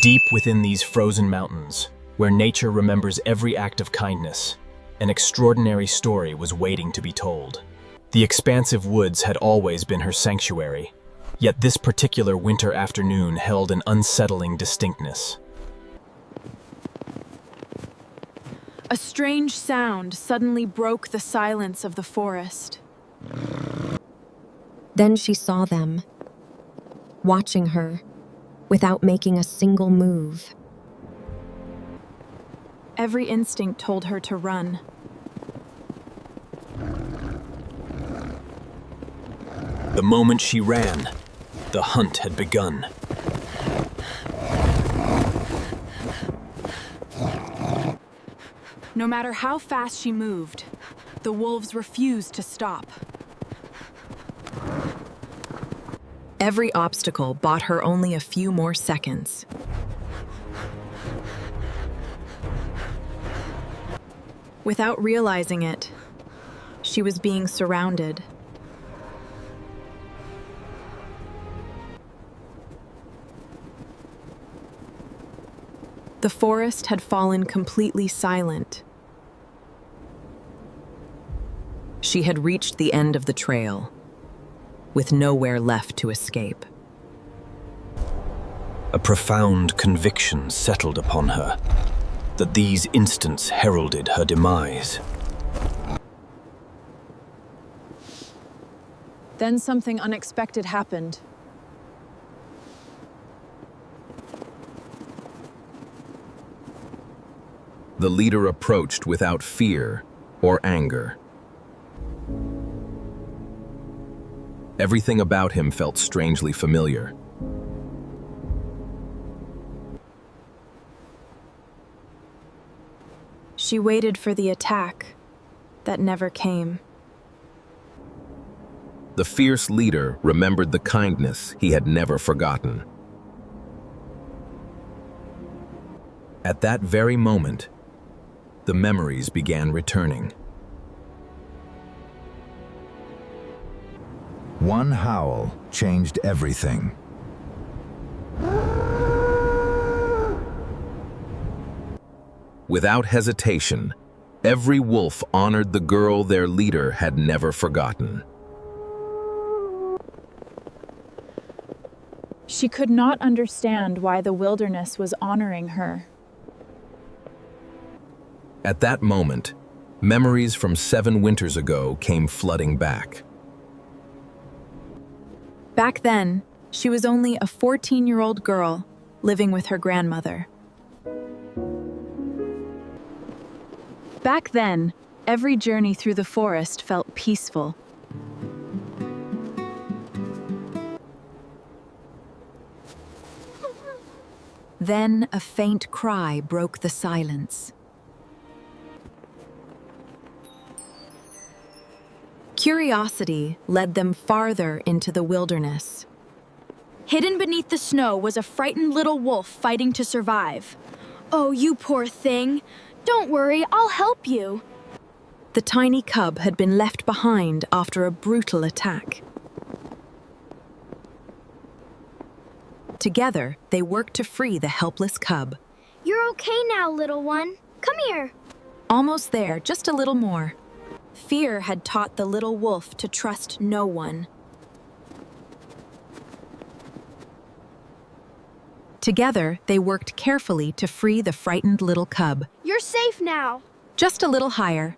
Deep within these frozen mountains, where nature remembers every act of kindness, an extraordinary story was waiting to be told. The expansive woods had always been her sanctuary, yet this particular winter afternoon held an unsettling distinctness. A strange sound suddenly broke the silence of the forest. Then she saw them, watching her, without making a single move. Every instinct told her to run. The moment she ran, the hunt had begun. No matter how fast she moved, the wolves refused to stop. Every obstacle bought her only a few more seconds. Without realizing it, she was being surrounded. The forest had fallen completely silent. She had reached the end of the trail, with nowhere left to escape. A profound conviction settled upon her that these instants heralded her demise. Then something unexpected happened. The leader approached without fear or anger. Everything about him felt strangely familiar. She waited for the attack that never came. The fierce leader remembered the kindness he had never forgotten. At that very moment, the memories began returning. One howl changed everything. Without hesitation, every wolf honored the girl their leader had never forgotten. She could not understand why the wilderness was honoring her. At that moment, memories from 7 winters ago came flooding back. Back then, she was only a 14-year-old girl living with her grandmother. Back then, every journey through the forest felt peaceful. Then a faint cry broke the silence. Curiosity led them farther into the wilderness. Hidden beneath the snow was a frightened little wolf fighting to survive. Oh, you poor thing. Don't worry, I'll help you. The tiny cub had been left behind after a brutal attack. Together, they worked to free the helpless cub. You're okay now, little one. Come here. Almost there, just a little more. Fear had taught the little wolf to trust no one. Together, they worked carefully to free the frightened little cub. You're safe now. Just a little higher.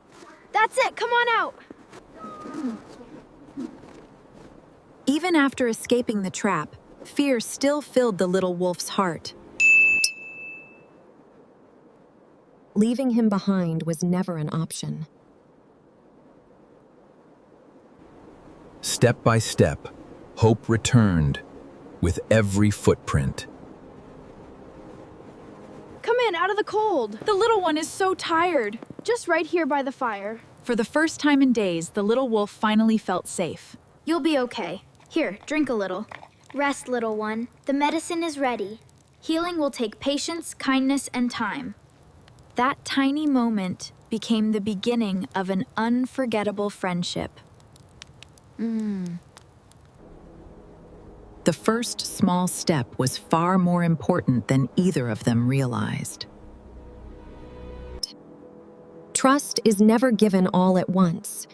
That's it, come on out. Even after escaping the trap, fear still filled the little wolf's heart. Leaving him behind was never an option. Step by step, hope returned with every footprint. Come in, out of the cold. The little one is so tired. Just right here by the fire. For the first time in days, the little wolf finally felt safe. You'll be okay. Here, drink a little. Rest, little one. The medicine is ready. Healing will take patience, kindness, and time. That tiny moment became the beginning of an unforgettable friendship. The first small step was far more important than either of them realized. Trust is never given all at once.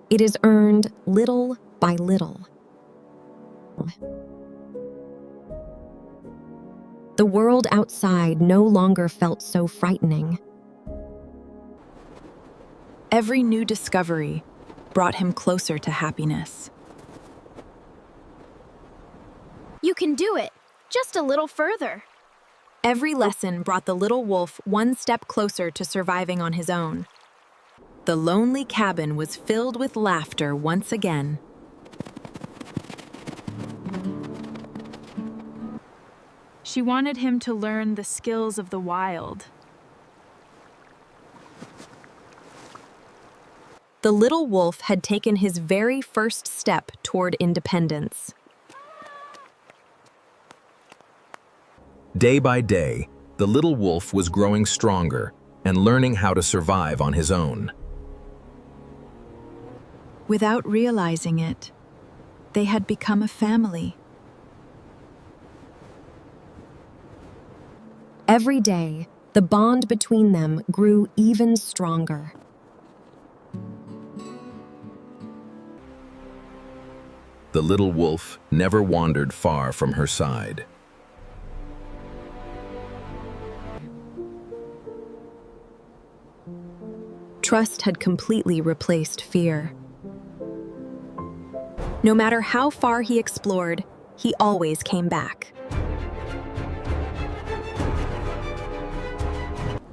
It is earned little by little. The world outside no longer felt so frightening. Every new discovery brought him closer to happiness. You can do it, just a little further. Every lesson brought the little wolf one step closer to surviving on his own. The lonely cabin was filled with laughter once again. She wanted him to learn the skills of the wild. The little wolf had taken his very first step toward independence. Day by day, the little wolf was growing stronger and learning how to survive on his own. Without realizing it, they had become a family. Every day, the bond between them grew even stronger. The little wolf never wandered far from her side. Trust had completely replaced fear. No matter how far he explored, he always came back.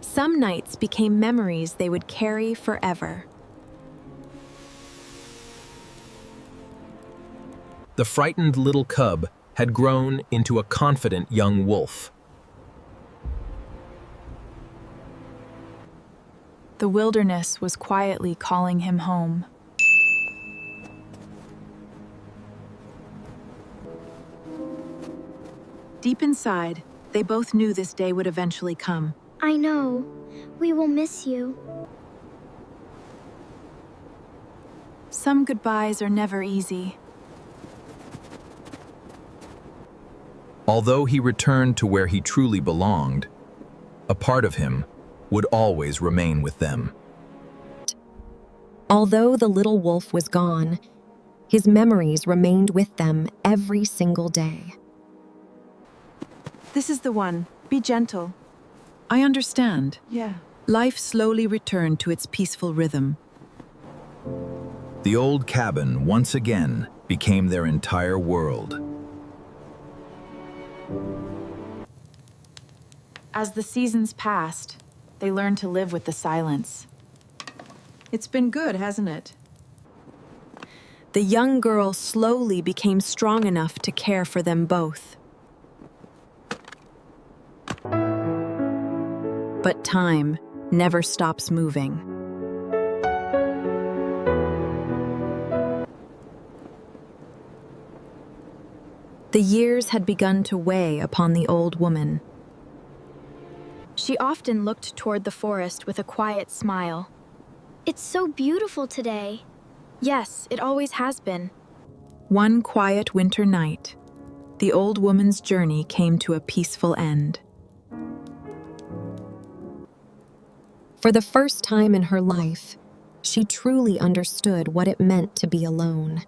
Some nights became memories they would carry forever. The frightened little cub had grown into a confident young wolf. The wilderness was quietly calling him home. Deep inside, they both knew this day would eventually come. I know. We will miss you. Some goodbyes are never easy. Although he returned to where he truly belonged, a part of him would always remain with them. Although the little wolf was gone, his memories remained with them every single day. This is the one. Be gentle. I understand. Yeah. Life slowly returned to its peaceful rhythm. The old cabin once again became their entire world. As the seasons passed, they learned to live with the silence. It's been good, hasn't it? The young girl slowly became strong enough to care for them both. But time never stops moving. The years had begun to weigh upon the old woman. She often looked toward the forest with a quiet smile. It's so beautiful today. Yes, it always has been. One quiet winter night, the old woman's journey came to a peaceful end. For the first time in her life, she truly understood what it meant to be alone.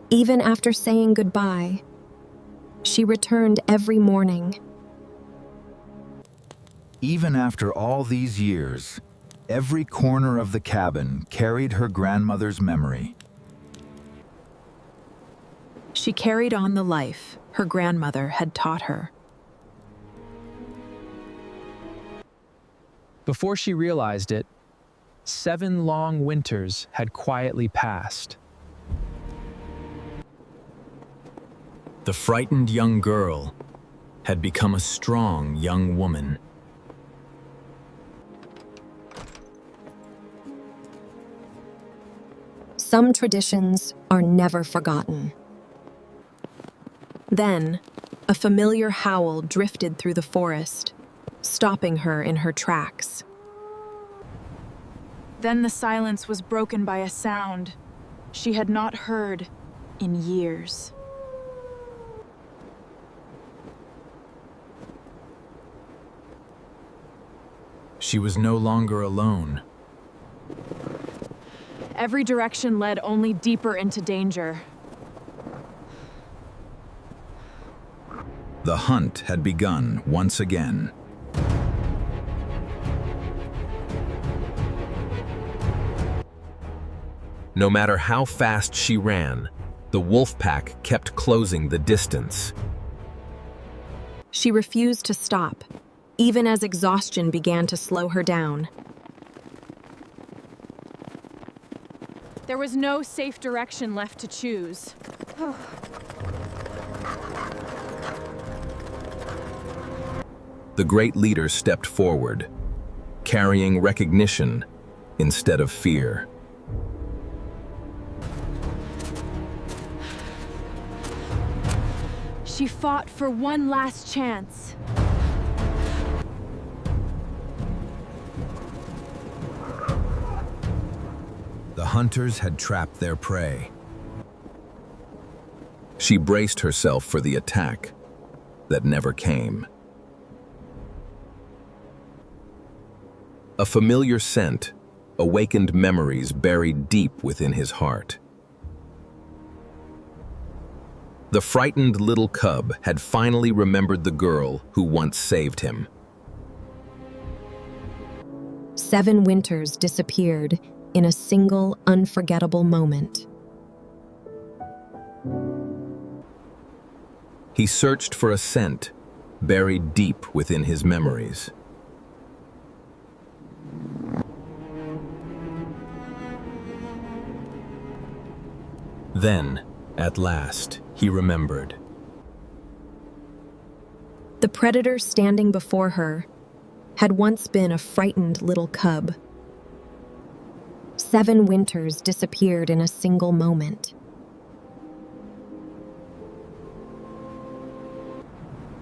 Even after saying goodbye, she returned every morning. Even after all these years, every corner of the cabin carried her grandmother's memory. She carried on the life her grandmother had taught her. Before she realized it, 7 long winters had quietly passed. The frightened young girl had become a strong young woman. Some traditions are never forgotten. Then, a familiar howl drifted through the forest, stopping her in her tracks. Then the silence was broken by a sound. she had not heard in years. She was no longer alone. Every direction led only deeper into danger. The hunt had begun once again. No matter how fast she ran, the wolf pack kept closing the distance. She refused to stop, even as exhaustion began to slow her down. There was no safe direction left to choose. The great leader stepped forward, carrying recognition instead of fear. She fought for one last chance. The hunters had trapped their prey. She braced herself for the attack that never came. A familiar scent awakened memories buried deep within his heart. The frightened little cub had finally remembered the girl who once saved him. 7 winters disappeared in a single unforgettable moment. He searched for a scent buried deep within his memories. Then, at last, he remembered. The predator standing before her had once been a frightened little cub. 7 winters disappeared in a single moment.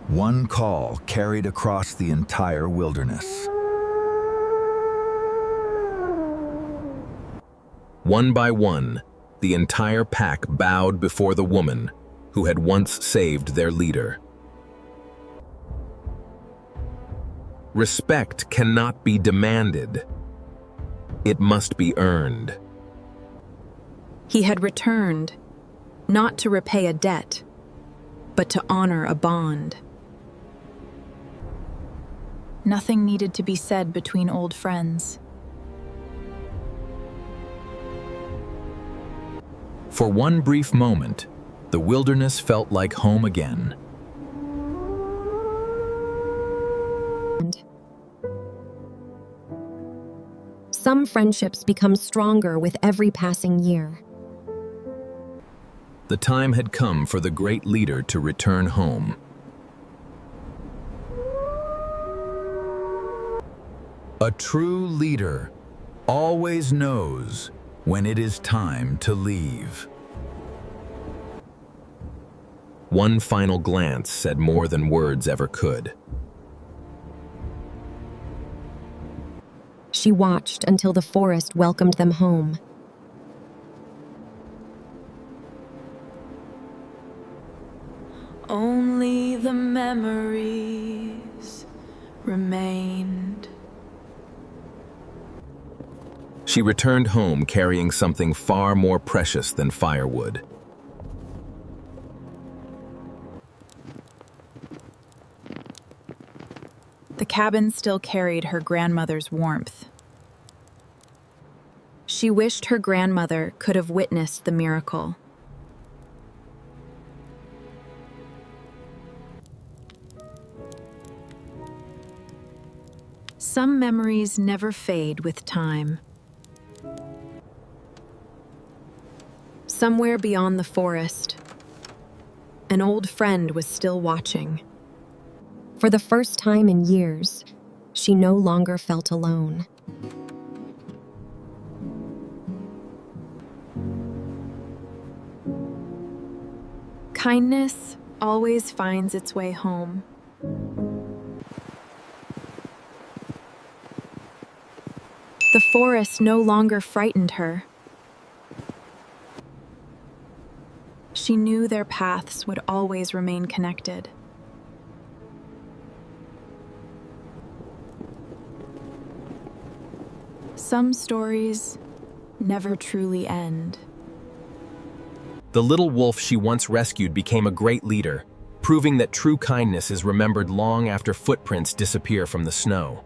One call carried across the entire wilderness. One by one, the entire pack bowed before the woman who had once saved their leader. Respect cannot be demanded. It must be earned. He had returned, not to repay a debt, but to honor a bond. Nothing needed to be said between old friends. For one brief moment, the wilderness felt like home again. Some friendships become stronger with every passing year. The time had come for the great leader to return home. A true leader always knows when it is time to leave. One final glance said more than words ever could. She watched until the forest welcomed them home. Only the memories remained. She returned home carrying something far more precious than firewood. The cabin still carried her grandmother's warmth. She wished her grandmother could have witnessed the miracle. Some memories never fade with time. Somewhere beyond the forest, an old friend was still watching. For the first time in years, she no longer felt alone. Kindness always finds its way home. The forest no longer frightened her. She knew their paths would always remain connected. Some stories never truly end. The little wolf she once rescued became a great leader, proving that true kindness is remembered long after footprints disappear from the snow.